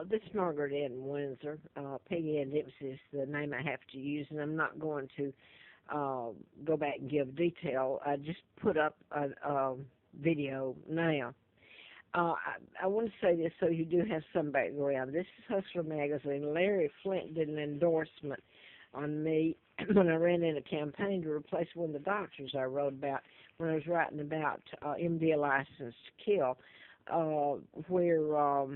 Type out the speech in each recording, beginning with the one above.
This is Margaret in Windsor. Peggy and Dempsey is the name I have to use, and I'm not going to go back and give detail. I just put up a video now. I want to say this so you do have some background. This is Hustler Magazine. Larry Flint did an endorsement on me when I ran in a campaign to replace one of the doctors I wrote about when I was writing about MD License to Kill, where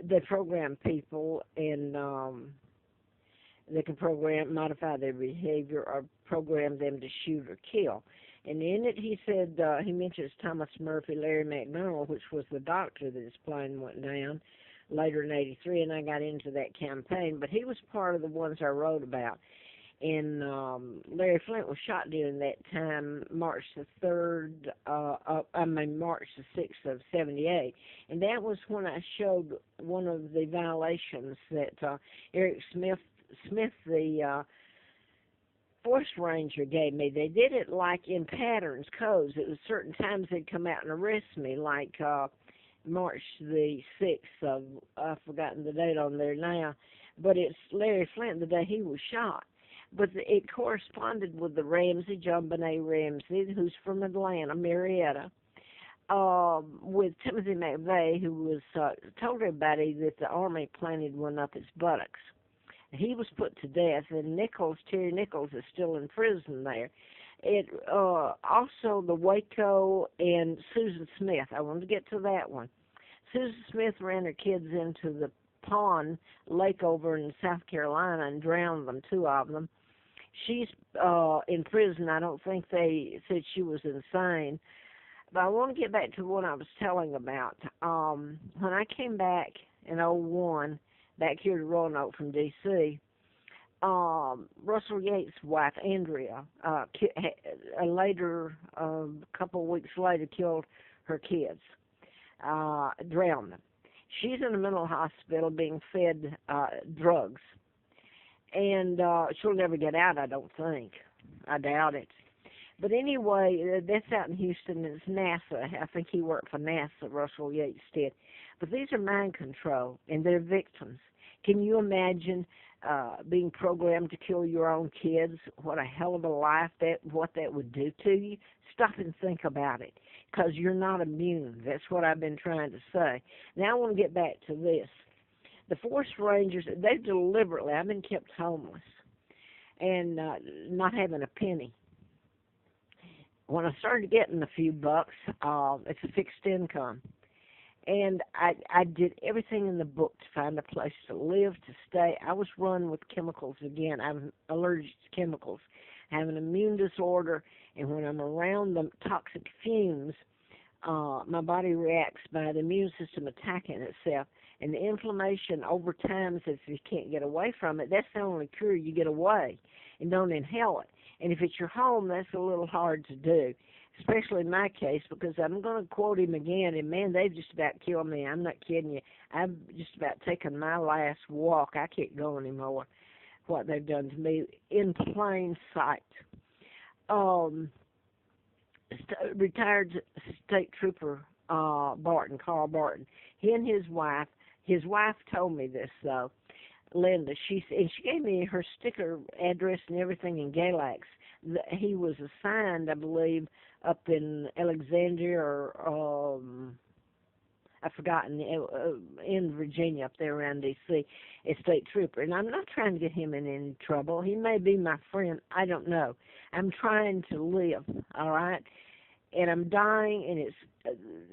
they program people and they can modify their behavior or program them to shoot or kill. And in it, he said, he mentions Thomas Murphy, Larry McDonald, which was the doctor that his plane went down later in '83, and I got into that campaign. But he was part of the ones I wrote about. And Larry Flint was shot during that time, March the 6th of '78. And that was when I showed one of the violations that Eric Smith, the forest ranger, gave me. They did it like in patterns, codes. It was certain times they'd come out and arrest me, like March the 6th of, I've forgotten the date on there now, but it's Larry Flint, the day he was shot. But it corresponded with the Ramsey, John Benet Ramsey, who's from Atlanta, Marietta, with Timothy McVeigh, who was told everybody that the Army planted one up his buttocks. He was put to death, and Terry Nichols, is still in prison there. It also the Waco and Susan Smith. I wanted to get to that one. Susan Smith ran her kids into the pond lake over in South Carolina and drowned them, two of them. She's in prison. I don't think they said she was insane. But I want to get back to what I was telling about. When I came back in '01, back here to Roanoke from D.C., Russell Yates' wife, Andrea, a couple of weeks later, killed her kids, drowned them. She's in a mental hospital being fed drugs, and she'll never get out, I don't think. I doubt it. But anyway, that's out in Houston. It's NASA. I think he worked for NASA, Russell Yates did. But these are mind control, and they're victims. Can you imagine being programmed to kill your own kids? What a hell of a life what that would do to you. Stop and think about it, because you're not immune. That's what I've been trying to say. Now I want to get back to this. The forest rangers, they deliberately, I've been kept homeless and not having a penny. When I started getting a few bucks, it's a fixed income. And I did everything in the book to find a place to live, to stay. I was run with chemicals again. I'm allergic to chemicals. I have an immune disorder, and when I'm around the toxic fumes, my body reacts by the immune system attacking itself. And the inflammation over time, if you can't get away from it, that's the only cure. You get away and don't inhale it. And if it's your home, that's a little hard to do, especially in my case, because I'm going to quote him again, and man, they've just about killed me. I'm not kidding you. I've just about taken my last walk. I can't go anymore, what they've done to me in plain sight. Retired state trooper Carl Barton, he and his wife told me this, though, Linda, she gave me her sticker address and everything in Galax. He was assigned, I believe, up in Alexandria or I've forgotten, in Virginia, up there around D.C., a state trooper. And I'm not trying to get him in any trouble. He may be my friend. I don't know. I'm trying to live, all right? And I'm dying, and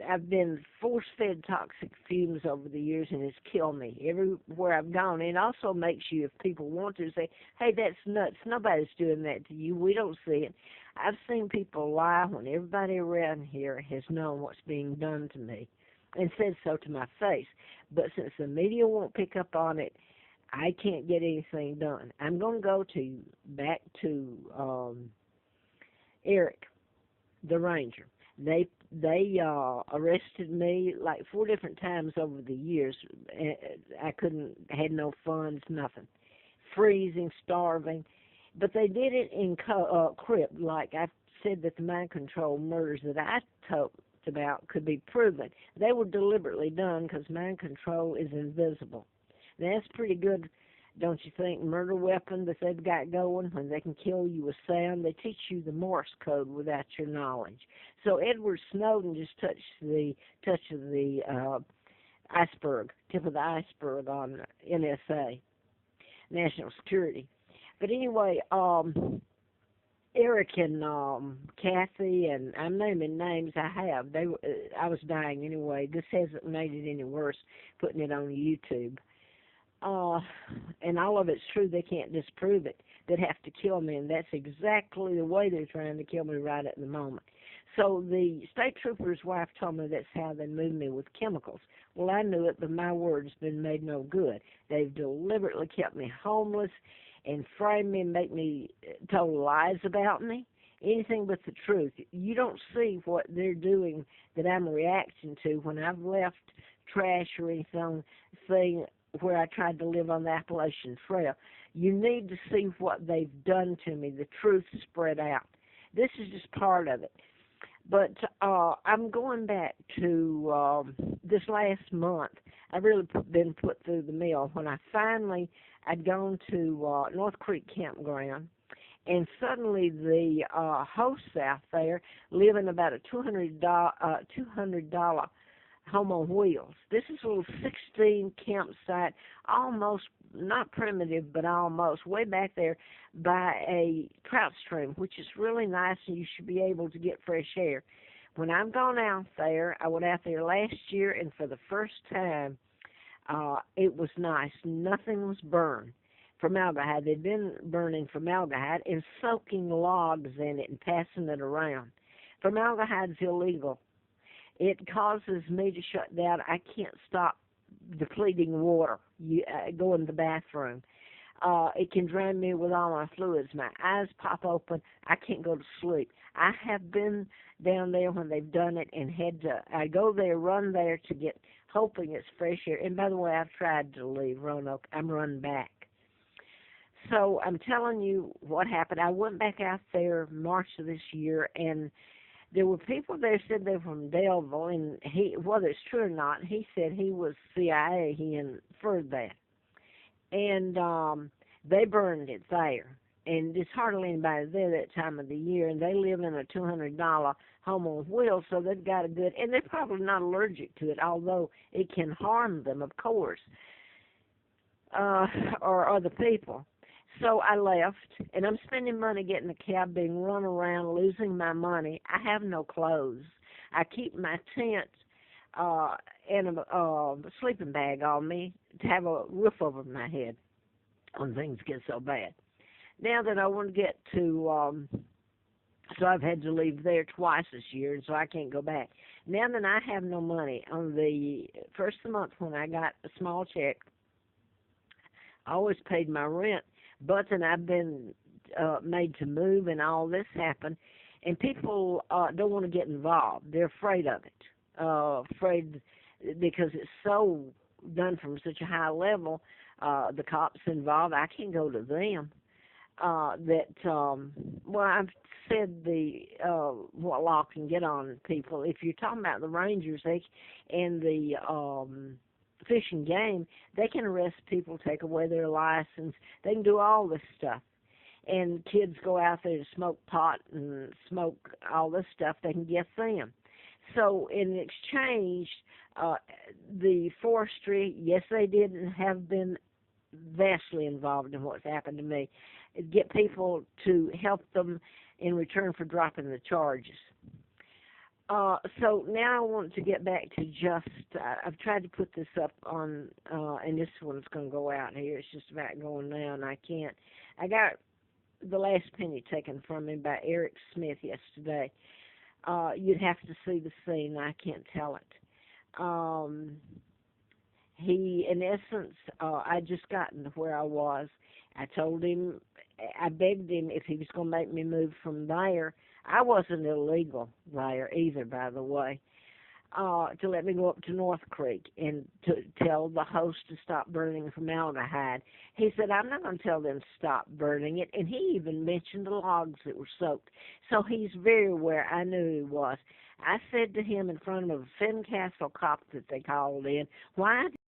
I've been force-fed toxic fumes over the years, and it's killed me everywhere I've gone. And it also makes you, if people want to, say, hey, that's nuts. Nobody's doing that to you. We don't see it. I've seen people lie when everybody around here has known what's being done to me and said so to my face. But since the media won't pick up on it, I can't get anything done. I'm going to go back to Eric, the ranger. They arrested me like 4 different times over the years. I had no funds, nothing. Freezing, starving. But they did it in crypt, like I said that the mind control murders that I talked about could be proven. They were deliberately done because mind control is invisible. Now, that's pretty good, don't you think? Murder weapon that they've got going when they can kill you with sound. They teach you the Morse code without your knowledge. So Edward Snowden just touched the iceberg, tip of the iceberg on NSA, national security. But anyway, Eric and Kathy, and I'm naming names. I was dying anyway. This hasn't made it any worse putting it on YouTube. And all of it's true. They can't disprove it. They'd have to kill me, and that's exactly the way they're trying to kill me right at the moment. So the state trooper's wife told me that's how they moved me with chemicals. Well, I knew it, but my word's been made no good. They've deliberately kept me homeless and framed me and make me tell lies about me. Anything but the truth. You don't see what they're doing that I'm a reaction to when I've left trash or anything where I tried to live on the Appalachian Trail. You need to see what they've done to me, the truth spread out. This is just part of it. But I'm going back to this last month. I've really been put through the mill. When I'd gone to North Creek Campground, and suddenly the hosts out there live in about a $200 home on wheels. This is a little 16 campsite, almost not primitive, but almost way back there by a trout stream, which is really nice, and you should be able to get fresh air. When I've gone out there, I went out there last year, and for the first time, it was nice. Nothing was burned. Formaldehyde. They'd been burning formaldehyde and soaking logs in it and passing it around. Formaldehyde's illegal. It causes me to shut down. I can't stop depleting water. Go in the bathroom. It can drain me with all my fluids. My eyes pop open. I can't go to sleep. I have been down there when they've done it and I go there, run there to get, hoping it's fresh air. And by the way, I've tried to leave Roanoke. I'm running back. So I'm telling you what happened. I went back out there March of this year, and there were people there said they were from Delville, and whether it's true or not, he said he was CIA. He inferred that. And they burned it there. And there's hardly anybody there that time of the year, and they live in a $200 home on wheels, so they've got a good, and they're probably not allergic to it, although it can harm them, of course, or other people. So I left, and I'm spending money getting a cab, being run around, losing my money. I have no clothes. I keep my tent and a sleeping bag on me to have a roof over my head when things get so bad. Now that I want to get to, so I've had to leave there twice this year, and so I can't go back. Now that I have no money, on the first of the month when I got a small check, I always paid my rent, but then I've been made to move, and all this happened, and people don't want to get involved. They're afraid of it, afraid because it's so done from such a high level. The cops involved, I can't go to them. Well, I've said what law can get on people. If you're talking about the Rangers and the Fish and Game, they can arrest people, take away their license. They can do all this stuff. And kids go out there to smoke pot and smoke all this stuff, they can get them. So in exchange, the forestry, yes, they have been vastly involved in what's happened to me. Get people to help them in return for dropping the charges. So now I want to get back to I've tried to put this up on, and this one's going to go out here. It's just about going now, and I can't. I got the last penny taken from me by Eric Smith yesterday. You'd have to see the scene. I can't tell it. He, in essence, I just gotten to where I was. I told him, I begged him if he was going to make me move from there. I wasn't illegal there either, by the way, to let me go up to North Creek and to tell the host to stop burning formaldehyde. He said, I'm not going to tell them to stop burning it, and he even mentioned the logs that were soaked. So he's very aware. I knew he was. I said to him in front of a Fincastle cop that they called in, why